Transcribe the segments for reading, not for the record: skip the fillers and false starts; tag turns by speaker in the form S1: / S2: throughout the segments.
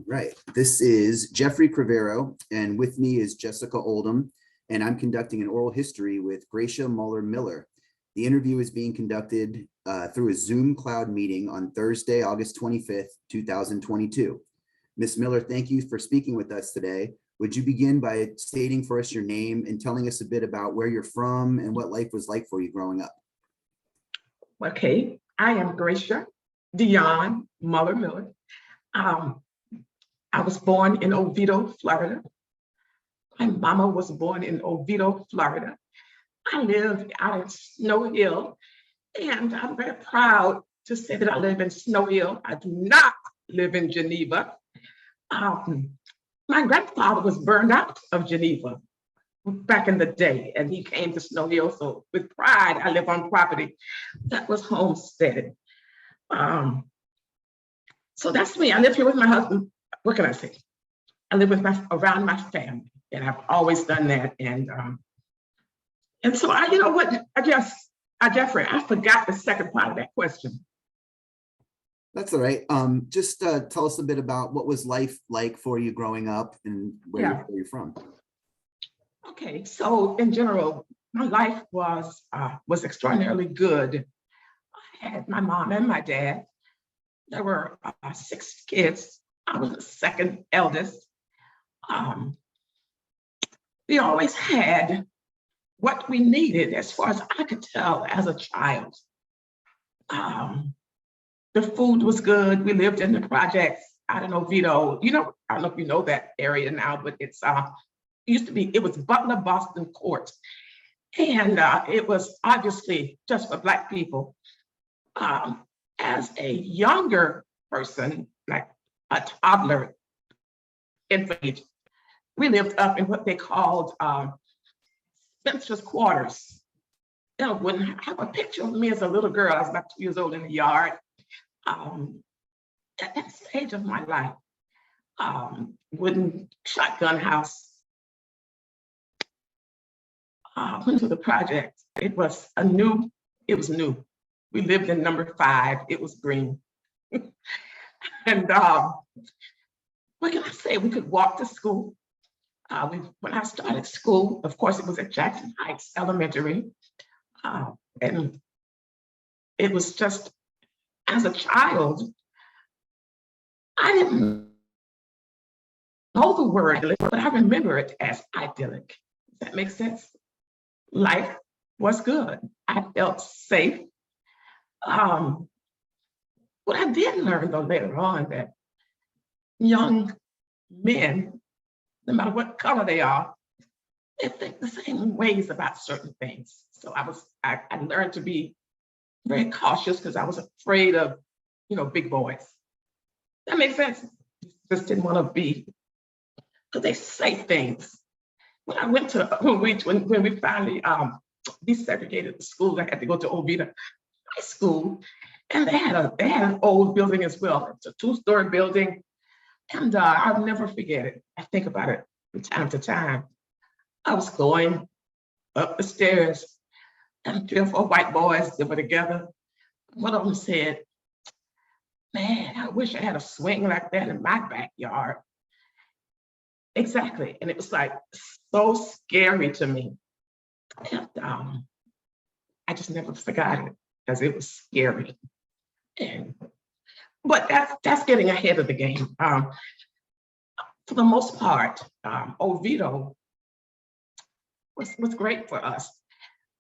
S1: Right. This is Geoffrey Cravero, and with me is Jessica Oldham, and I'm conducting an oral history with Gracia Miller. The interview is being conducted through a Zoom cloud meeting on Thursday, August 25th, 2022. Ms. Miller, thank you for speaking with us today. Would you begin by stating for us your name and telling us a bit about where you're from and what life was like for you growing up?
S2: Okay, I am Gracia Dion Miller. I was born in Oviedo, Florida. My mama was born in Oviedo, Florida. I lived out in Snow Hill, and I'm very proud to say that I live in Snow Hill. I do not live in Geneva. My grandfather was burned out of Geneva back in the day, and he came to Snow Hill. So with pride, I live on property that was homesteaded. So that's me. I live here with my husband. What can I say? I live with around my family, and I've always done that. And so you know what? Geoffrey, I forgot the second part of that question.
S1: That's all right. Just tell us a bit about what was life like for you growing up and where you're from.
S2: Okay, so in general, my life was extraordinarily good. I had my mom and my dad. There were 6 kids. I was the second eldest. We always had what we needed, as far as I could tell, as a child. The food was good. We lived in the projects. I don't know, Vito. I don't know if you know that area now, but it was Butler Boston Court, and it was obviously just for Black people. As a younger person, like a toddler, infant, we lived up in what they called Spencer's Quarters. When I have a picture of me as a little girl, I was about 2 years old in the yard. At that stage of my life, wooden shotgun house. Went to the project. It was new. We lived in number 5. It was green. And what can I say? We could walk to school. When I started school, of course, it was at Jackson Heights Elementary. And it was just, as a child, I didn't know the word idyllic, but I remember it as idyllic. Does that make sense? Life was good. I felt safe. What I did learn, though, later on, that young men, no matter what color they are, they think the same ways about certain things. So I learned to be very cautious because I was afraid of, big boys. That makes sense. Just didn't want to be, because they say things. When I went to when we finally desegregated the schools, I had to go to Oviedo High School, and they had an old building as well. It's a 2-story building, and I'll never forget it. I think about it from time to time. I was going up the stairs, and 3 or 4 white boys that were together. One of them said, "Man, I wish I had a swing like that in my backyard." Exactly, and it was like so scary to me. And I just never forgot it, because it was scary. But that's getting ahead of the game. For the most part, Oviedo was great for us.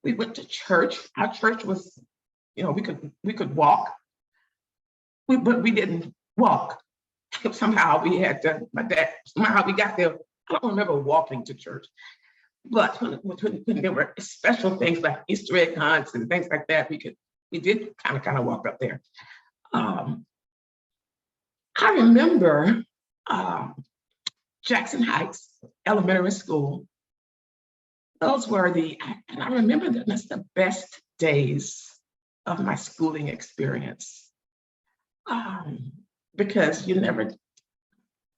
S2: We went to church. Our church was, we could walk, but we didn't walk. Somehow we had to. My dad. Somehow we got there. I don't remember walking to church, but when there were special things like Easter egg hunts and things like that, we did kind of walk up there. I remember Jackson Heights Elementary School. Those were and I remember them as the best days of my schooling experience. Because you never,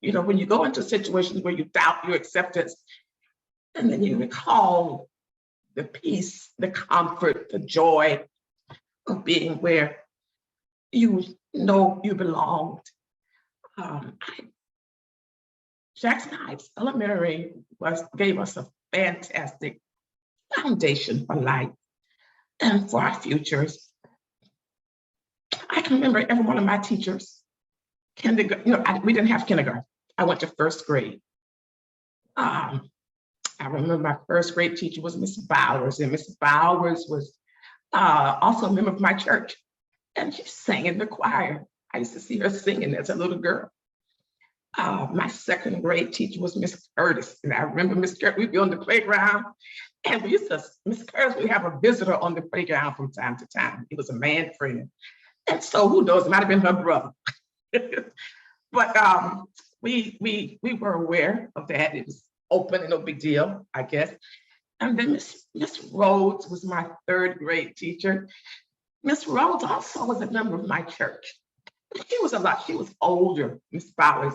S2: when you go into situations where you doubt your acceptance, and then you recall the peace, the comfort, the joy of being where you know you belonged. Jackson Heights Elementary gave us a fantastic foundation for life and for our futures. I can remember every one of my teachers. Kindergarten, we didn't have kindergarten. I went to first grade. I remember my first grade teacher was Miss Bowers, and Miss Bowers was also a member of my church, and she sang in the choir. I used to see her singing as a little girl. My second grade teacher was Miss Curtis, and I remember Miss Curtis, we'd be on the playground, and Miss Curtis would have a visitor on the playground from time to time. He was a man friend, and so who knows, it might have been her brother. But we were aware of that. It was open and no big deal, I guess. And then Miss Rhodes was my third grade teacher. Miss Rhodes also was a member of my church. She was older, Miss Bowers,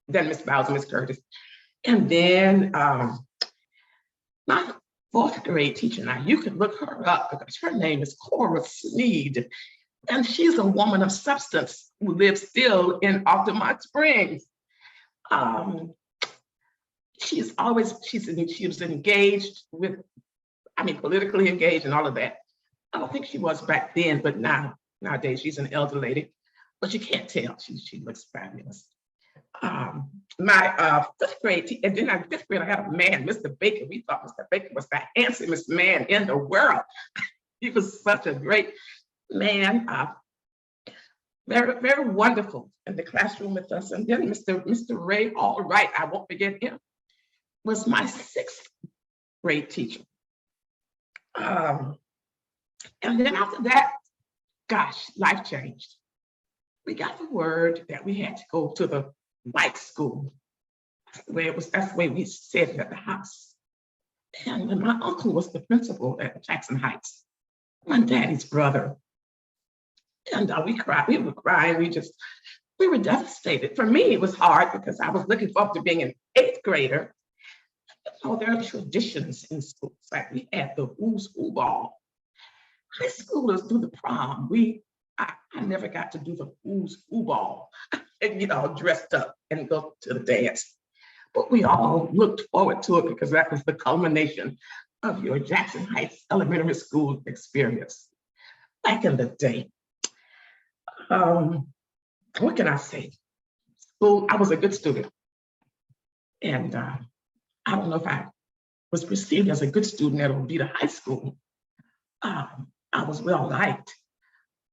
S2: than Miss Bowers and Miss Curtis. And then my fourth grade teacher, now you can look her up because her name is Cora Sneed. And she's a woman of substance who lives still in Altamont Springs. She was engaged with, politically engaged and all of that. I don't think she was back then, but nowadays she's an elder lady, but you can't tell. She looks fabulous. My fifth grade, and then in fifth grade, I had a man, Mr. Baker. We thought Mr. Baker was the handsomest man in the world. He was such a great man, very, very wonderful in the classroom with us. And then Mr. Ray Allwright, I won't forget him, was my sixth grade teacher. And then after that, gosh, life changed. We got the word that we had to go to the bike school. That's the way we said it at the house. And my uncle was the principal at Jackson Heights, my daddy's brother. And we cried, we were crying, we were devastated. For me, it was hard because I was looking forward to being an eighth grader. There are traditions in schools, like we had the school ball. High schoolers do the prom. I never got to do the school ball and, dressed up and go to the dance. But we all looked forward to it because that was the culmination of your Jackson Heights Elementary School experience back in the day. What can I say? I was a good student. And I don't know if I was perceived as a good student at Oviedo High School. I was well liked,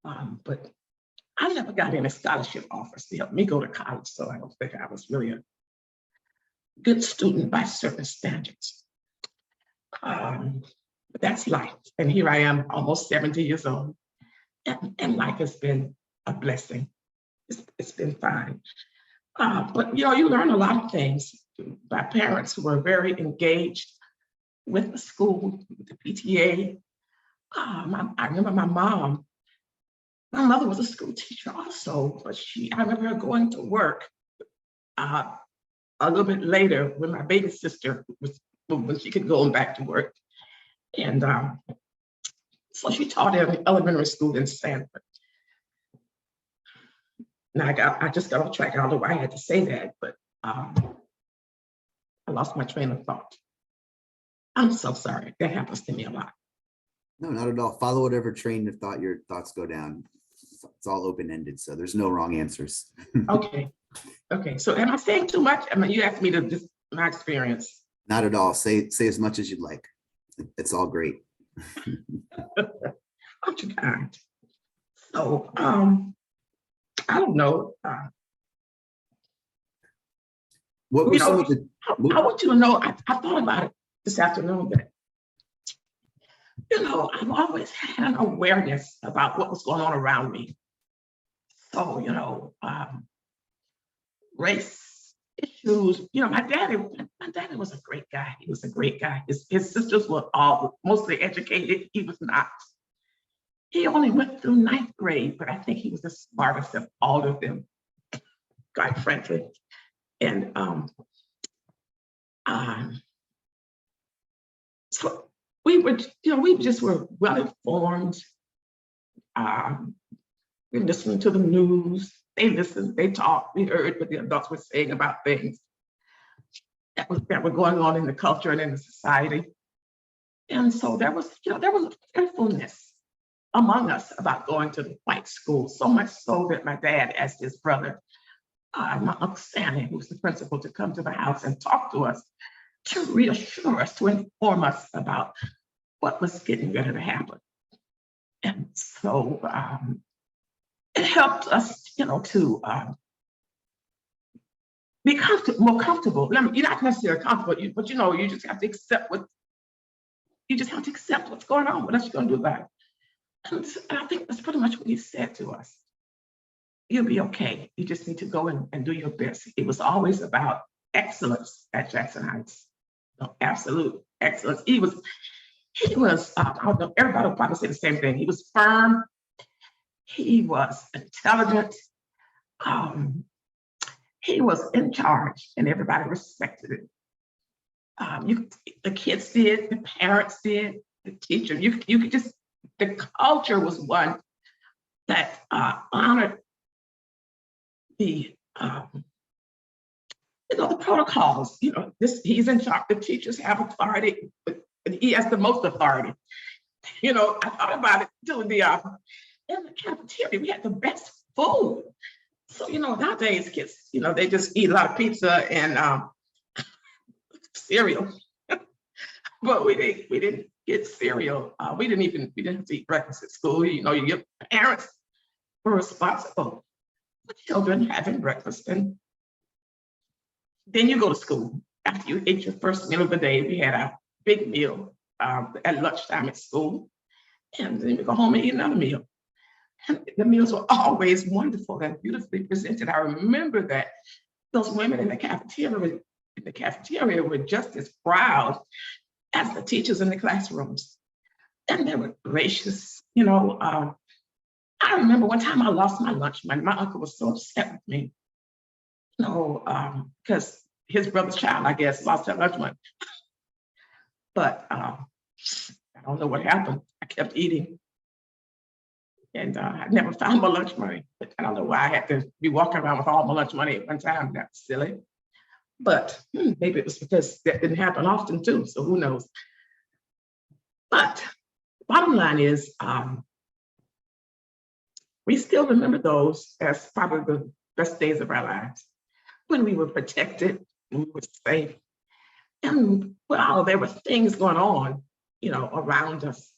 S2: but I never got any scholarship offers to help me go to college, so I don't think I was really a good student by certain standards. But that's life, and here I am, almost 70 years old, and life has been a blessing. It's been fine. But you learn a lot of things by parents who are very engaged with the school, with the PTA. I remember my mother was a school teacher also, but I remember her going to work a little bit later when my baby sister when she could go back to work. And so she taught at an elementary school in Sanford. Now I just got off track. I don't know why I had to say that, but I lost my train of thought. I'm so sorry. That happens to me a lot.
S1: No, not at all. Follow whatever train of thought your thoughts go down. It's all open-ended, so there's no wrong answers.
S2: Okay. So am I saying too much? You asked me to just my experience.
S1: Not at all. Say as much as you'd like. It's all great.
S2: Aren't you kind? So I don't know.
S1: What were some of the?
S2: I want you to know. I thought about it this afternoon that I've always had an awareness about what was going on around me. So race issues. My daddy was a great guy. He was a great guy. His sisters were all mostly educated. He was not. He only went through 9th grade, but I think he was the smartest of all of them, quite frankly. And so we just were well informed. We listened to the news. They listened, they talked, we heard what the adults were saying about things. that were going on in the culture and in the society. And so there was, there was a fearfulness among us about going to the white school, so much so that my dad asked his brother, my Uncle Sammy, who's the principal, to come to the house and talk to us, to reassure us, to inform us about what was getting ready to happen. And so it helped us, to be more comfortable. You're not necessarily comfortable, but you just have to accept what's going on. What else you gonna do about it? And I think that's pretty much what he said to us. You'll be okay. You just need to go and do your best. It was always about excellence at Jackson Heights. Absolute excellence. He was, I don't know, everybody will probably say the same thing. He was firm. He was intelligent. He was in charge and everybody respected it. The kids did, the parents did, the teacher. You could just, the culture was one that honored the the protocols. He's in charge. The teachers have authority, but he has the most authority. I thought about it too. In the cafeteria, we had the best food. So nowadays kids, they just eat a lot of pizza and cereal. But we didn't get cereal. We didn't have to eat breakfast at school. Your parents were responsible for children having breakfast, and then you go to school. After you ate your first meal of the day, we had a big meal at lunchtime at school, and then we go home and eat another meal. And the meals were always wonderful and beautifully presented. I remember that those women in the cafeteria were just as proud as the teachers in the classrooms. And they were gracious. I remember one time I lost my lunch money. My uncle was so upset with me, because his brother's child, I guess, lost her lunch money. But I don't know what happened. I kept eating. And I never found my lunch money. But I don't know why I had to be walking around with all my lunch money at one time. That's silly. But maybe it was because that didn't happen often too. So who knows? But the bottom line is, we still remember those as probably the best days of our lives, when we were protected, when we were safe. And while there were things going on, around us,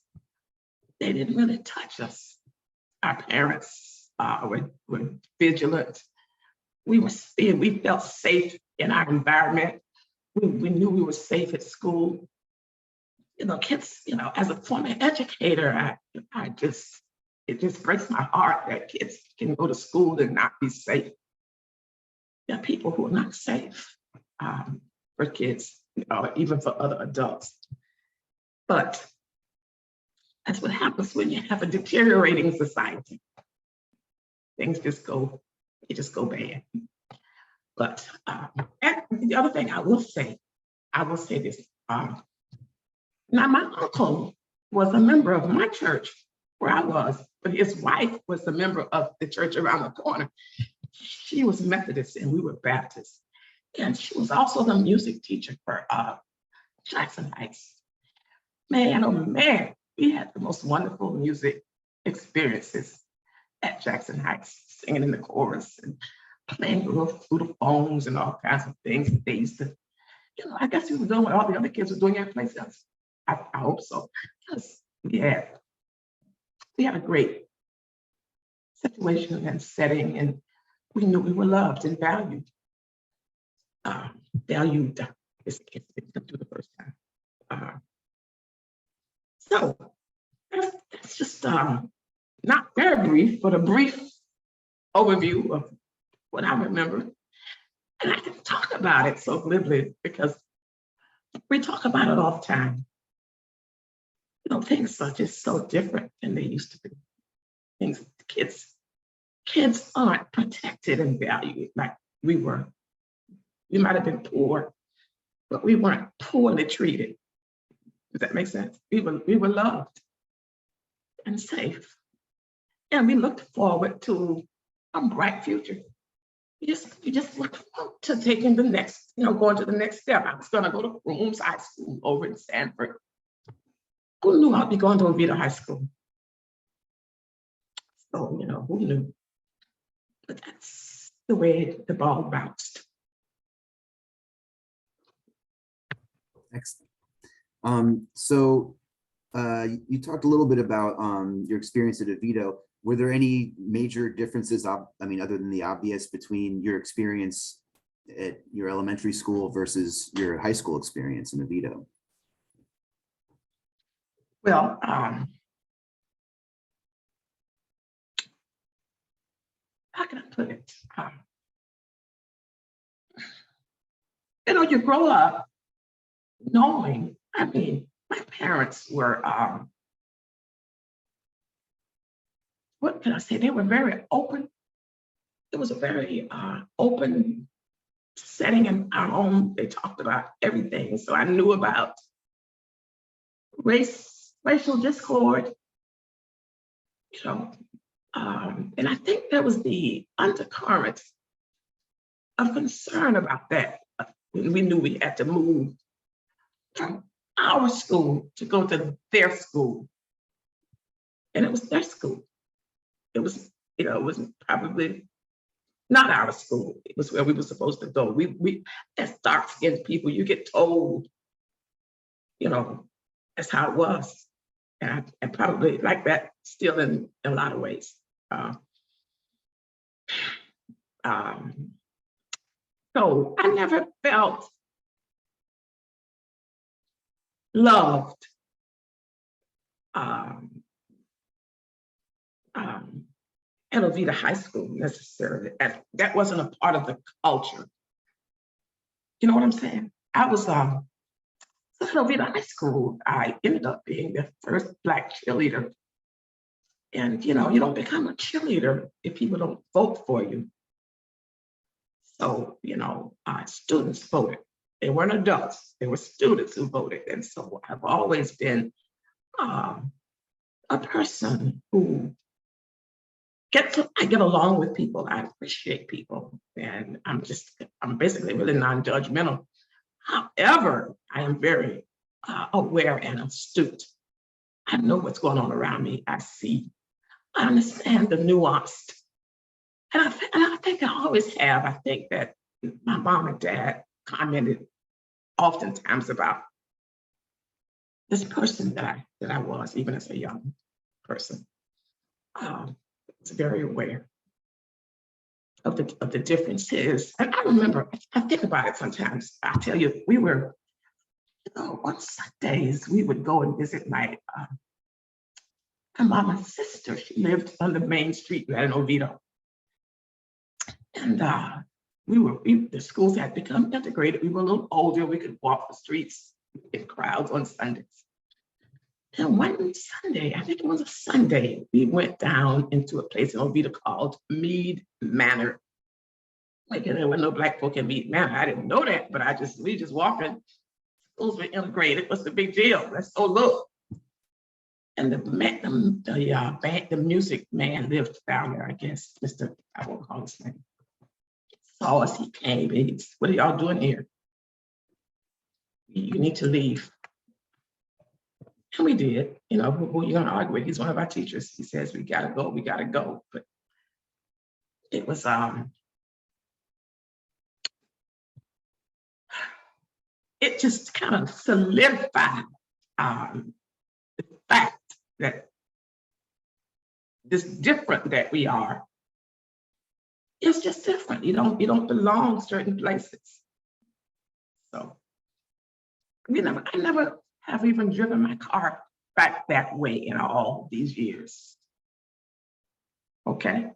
S2: they didn't really touch us. Our parents were vigilant. We felt safe in our environment. We knew we were safe at school. Kids, as a former educator, it just breaks my heart that kids can go to school and not be safe. There are people who are not safe for kids, even for other adults. But that's what happens when you have a deteriorating society. Things just go bad. But and the other thing I will say this. Now, my uncle was a member of my church where I was, but his wife was a member of the church around the corner. She was Methodist and we were Baptist. And she was also the music teacher for Jackson Heights. Man, oh man, we had the most wonderful music experiences at Jackson Heights, singing in the chorus and playing little flutophones and all kinds of things that they used to, I guess we were doing what all the other kids were doing every place else. I hope so. Because we had a great situation and setting, and we knew we were loved and valued. This kid didn't come through the first time. So that's just not very brief, but a brief overview of what I remember. And I can talk about it so glibly because we talk about it all the time. Things are just so different than they used to be. Kids aren't protected and valued like we were. We might have been poor, but we weren't poorly treated. Does that make sense? We were loved and safe. And we looked forward to a bright future. you just look forward to taking the next, going to the next step. I was going to go to Grooms High School over in Sanford. Who knew I'd be going to Oviedo High School? So, who knew? But that's the way the ball bounced.
S1: Excellent. You talked a little bit about your experience at Oviedo. Were there any major differences, other than the obvious, between your experience at your elementary school versus your high school experience in Oviedo?
S2: Well, how can I put it? You grow up knowing, my parents were, what can I say? They were very open. It was a very open setting in our home. They talked about everything. So I knew about racial discord, and I think there was the undercurrent of concern about that. We knew we had to move from our school to go to their school. And it was their school. It was, it was probably not our school. It was where we were supposed to go. We as dark-skinned people, you get told, that's how it was. And probably like that still in a lot of ways. So I never felt loved at Oviedo High School necessarily. That wasn't a part of the culture. You know what I'm saying? I was at Oviedo High School. I ended up being the first Black cheerleader. And you don't become a cheerleader if people don't vote for you. So, students voted. They weren't adults, they were students who voted. And so I've always been a person who I get along with people. I appreciate people. And I'm basically really non-judgmental. However, I am very aware and astute. I know what's going on around me. I understand the nuanced. And I think I always have. I think that my mom and dad commented oftentimes about this person that I was, even as a young person. I was very aware of the differences. And I remember, I think about it sometimes. I tell you, we were, on Sundays, we would go and visit my mama's sister. She lived on the main street right in Oviedo. And the schools had become integrated. We were a little older. We could walk the streets in crowds on Sundays. And one Sunday, I think it was a Sunday, we went down into a place in Oviedo called Mead Manor. Like, there were no Black folk in Mead Manor. I didn't know that, but we just walking. Schools were integrated. What's the big deal? Let's go look. And the music man lived down there, I guess. I won't call his name. Saw us, he came, and what are y'all doing here? You need to leave. And we did. Who are you gonna argue with? He's one of our teachers. He says, we gotta go. But it was, it just kind of solidified the fact that this different that we are, it's just different. You don't belong certain places. So, I never have even driven my car back that way in all these years. Okay?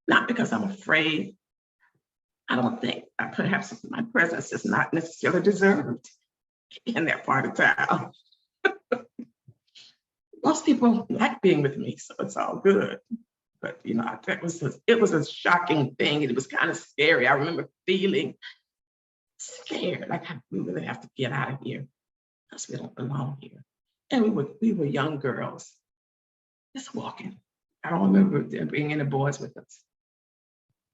S2: Not because I'm afraid. I don't think, perhaps my presence is not necessarily deserved in that part of town. Most people like being with me, so it's all good. But it was a shocking thing. It was kind of scary. I remember feeling scared, like we really have to get out of here because we don't belong here. And we were young girls, just walking. I don't remember there being any boys with us.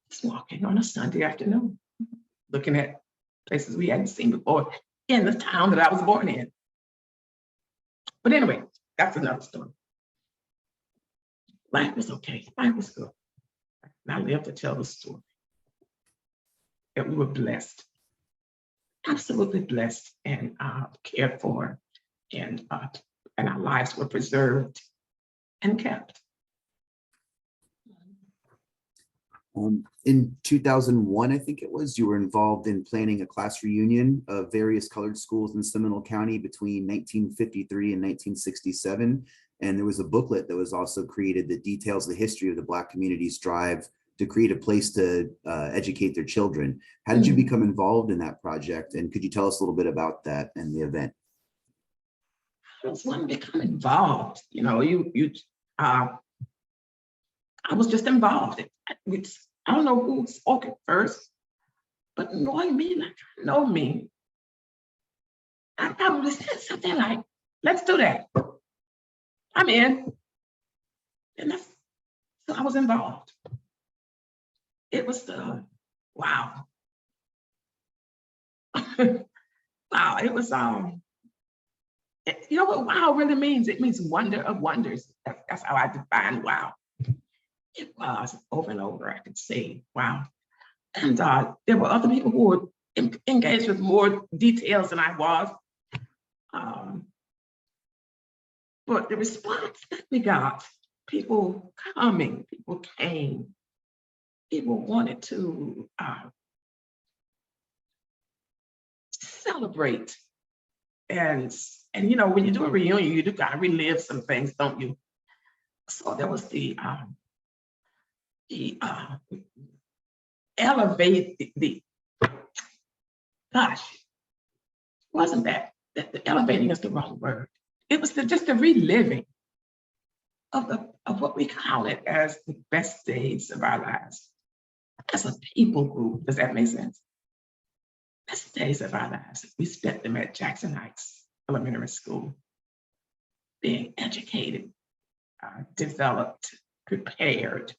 S2: Just walking on a Sunday afternoon, looking at places we hadn't seen before in the town that I was born in. But anyway, that's another story. Life was okay. Life was good. And I live to tell the story that we were blessed, absolutely blessed, and cared for, and our lives were preserved and kept.
S1: In 2001, I think it was, you were involved in planning a class reunion of various colored schools in Seminole County between 1953 and 1967. And there was a booklet that was also created that details the history of the Black community's drive to create a place to educate their children. How did you become involved in that project? And could you tell us a little bit about that and the event?
S2: I just want to become involved. You know, I was just involved. I don't know who spoke it first, but knowing me like I know me, I probably said something like, let's do that. I'm in. And so I was involved. It was wow. Wow, it was you know what wow really means? It means wonder of wonders. That's how I define wow. It was over and over, I could say, wow. And there were other people who were engaged with more details than I was. But the response that we got, people coming, people came, people wanted to celebrate. And you know, when you do a reunion, you do gotta relive some things, don't you? So there was the elevate the gosh, wasn't that the elevating is the wrong word. It was just the reliving of what we call it as the best days of our lives as a people group. Does that make sense? Best days of our lives. We spent them at Jackson Heights Elementary School, being educated, developed, prepared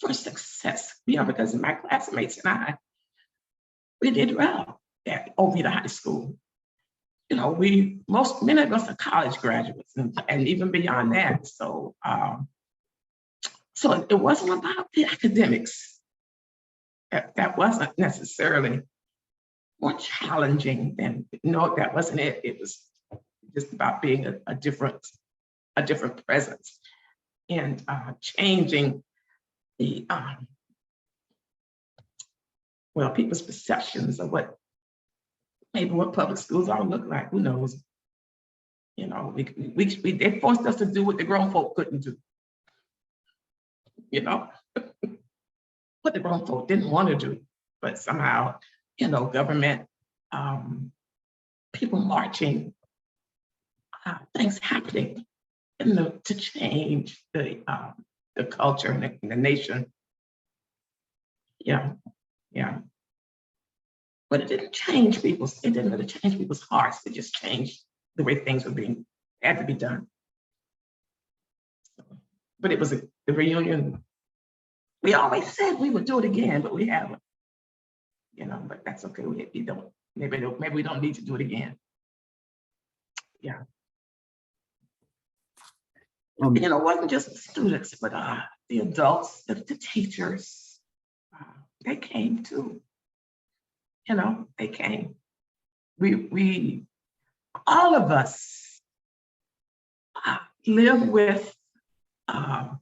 S2: for success. You know, because my classmates and we did well at Oviedo High School. You know, many of us are college graduates and even beyond that. So, so it wasn't about the academics. That wasn't necessarily more challenging than, no, that wasn't it. It was just about being a different presence and changing the, well, people's perceptions of what public schools ought to look like. Who knows? You know, they forced us to do what the grown folk couldn't do. You know, what the grown folk didn't want to do, but somehow, you know, government, people marching, things happening, to change the culture and the nation. Yeah, yeah. But it didn't really change people's hearts. It just changed the way things had to be done. But it was the reunion. We always said we would do it again, but we haven't. You know, but that's okay. We don't. Maybe we don't need to do it again. Yeah. You know, it wasn't just the students, but the adults, the teachers, they came too. You know, they came. We all of us live with the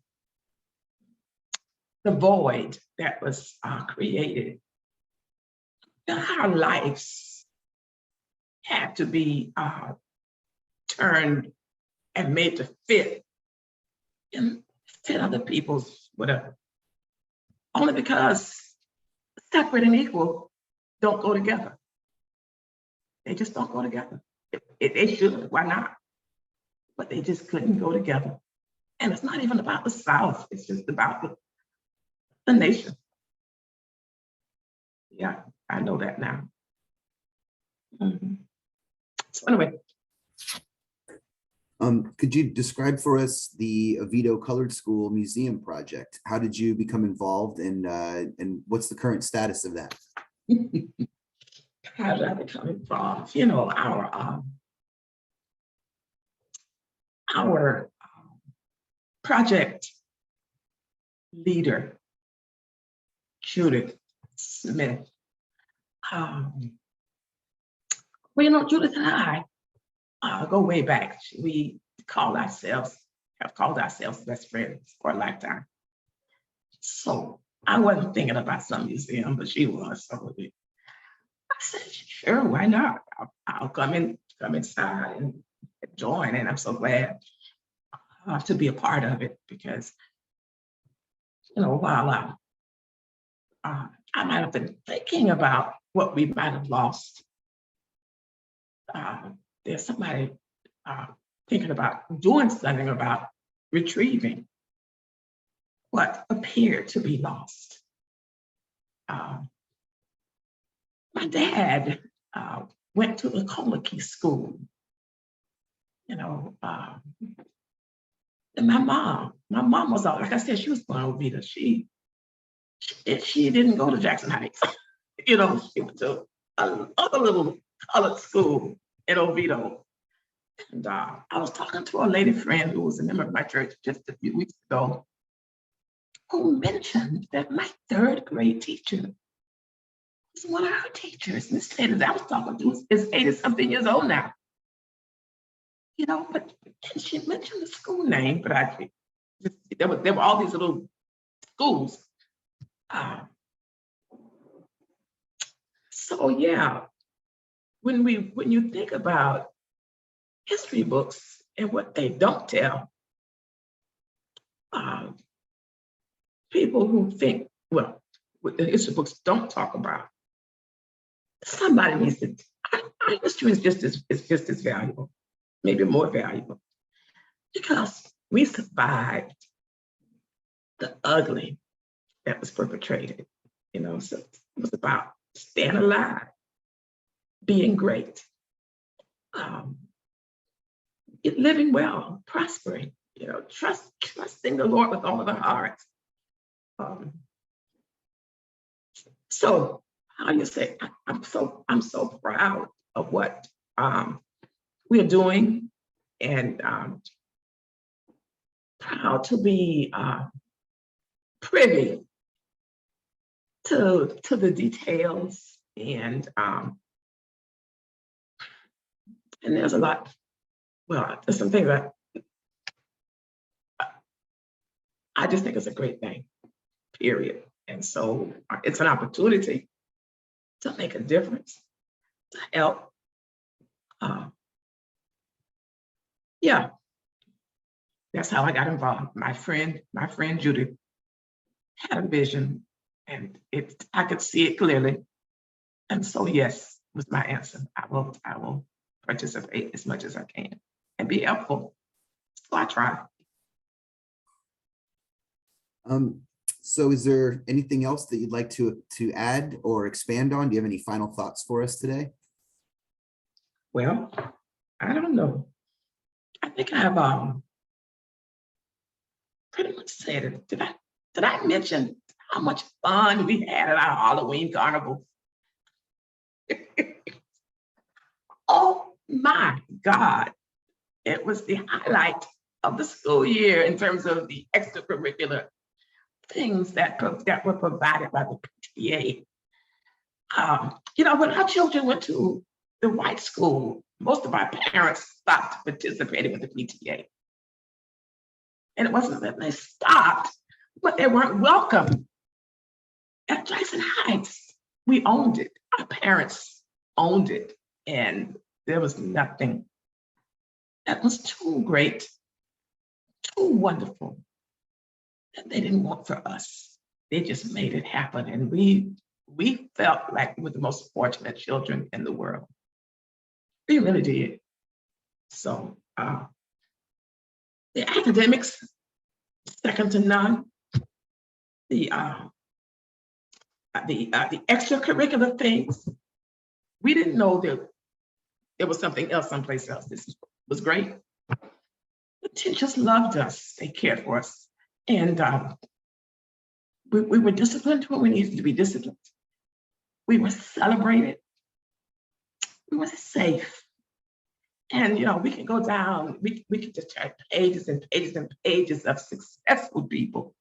S2: void that was created. Our lives had to be turned and made to fit other people's whatever. Only because separate and equal don't go together. They just don't go together. They should, why not? But they just couldn't go together. And it's not even about the South, it's just about the nation. Yeah, I know that now. So anyway.
S1: Could you describe for us the Oviedo Colored School Museum project? How did you become involved, and what's the current status of that?
S2: How did I become involved? You know, our project leader, Judith Smith. Well, you know, Judith and I go way back. We have called ourselves best friends for a lifetime. So I wasn't thinking about some museum, but she was. So I said, sure, why not? I'll come inside and join. And I'm so glad to be a part of it because, you know, while I might have been thinking about what we might have lost, there's somebody thinking about doing something about retrieving what appeared to be lost. My dad went to the Colloquy School, you know, and my mom was, like I said, she was born Oviedo. She didn't go to Jackson Heights. You know, she went to another little colored school in Oviedo. And I was talking to a lady friend who was a member of my church just a few weeks ago, who mentioned that my third grade teacher was one of her teachers. And this lady that I was talking to is 80-something years old now. You know, but and she mentioned the school name, but there were all these little schools. So yeah, when you think about history books and what they don't tell, people who think, well, what the history books don't talk about, somebody needs to. Our history is just as valuable, maybe more valuable, because we survived the ugly that was perpetrated. You know, so it was about staying alive, being great, living well, prospering. You know, trusting the Lord with all of our hearts. So how you say, I'm so proud of what we are doing, and proud to be privy to the details, and there's a lot. Well, there's some things that I just think it's a great thing, period. And so it's an opportunity to make a difference, to help. Yeah, that's how I got involved. My friend Judy had a vision, and I could see it clearly. And so yes, was my answer. I will participate as much as I can and be helpful. So I try.
S1: So is there anything else that you'd like to add or expand on? Do you have any final thoughts for us today?
S2: Well, I don't know. I think I've pretty much said it. Did I mention how much fun we had at our Halloween carnival? Oh my God. It was the highlight of the school year in terms of the extracurricular things that were provided by the PTA. You know, when our children went to the white school, most of our parents stopped participating with the PTA. And it wasn't that they stopped, but they weren't welcome. At Jackson Heights, we owned it. Our parents owned it. And there was nothing that was too great, too wonderful, that they didn't want for us. They just made it happen. And we felt like we were the most fortunate children in the world. We really did. So the academics, second to none. The extracurricular things, we didn't know that there was something else someplace else. This was great. the teachers loved us. They cared for us. And we were disciplined when we needed to be disciplined. We were celebrated. We were safe. And, we can go down, we can just have pages and pages and pages of successful people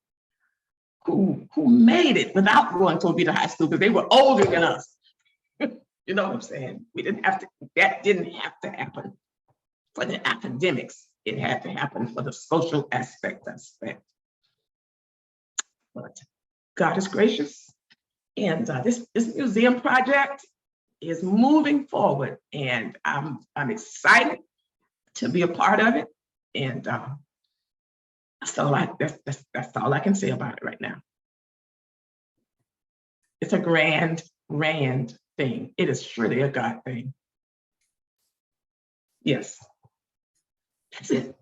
S2: who made it without going to Oviedo High School because they were older than us. You know what I'm saying? That didn't have to happen for the academics. It had to happen for the social aspect. But God is gracious. And this museum project is moving forward, and I'm excited to be a part of it. And that's all I can say about it right now. It's a grand thing. It is surely a God thing. Yes, that's it.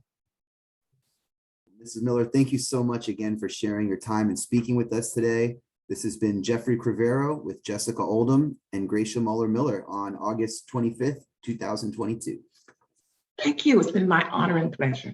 S1: Mrs. Miller, thank you so much again for sharing your time and speaking with us today. This has been Geoffrey Cravero with Jessica Oldham and Gracia Miller on August 25th, 2022.
S2: Thank you. It's been my honor and pleasure.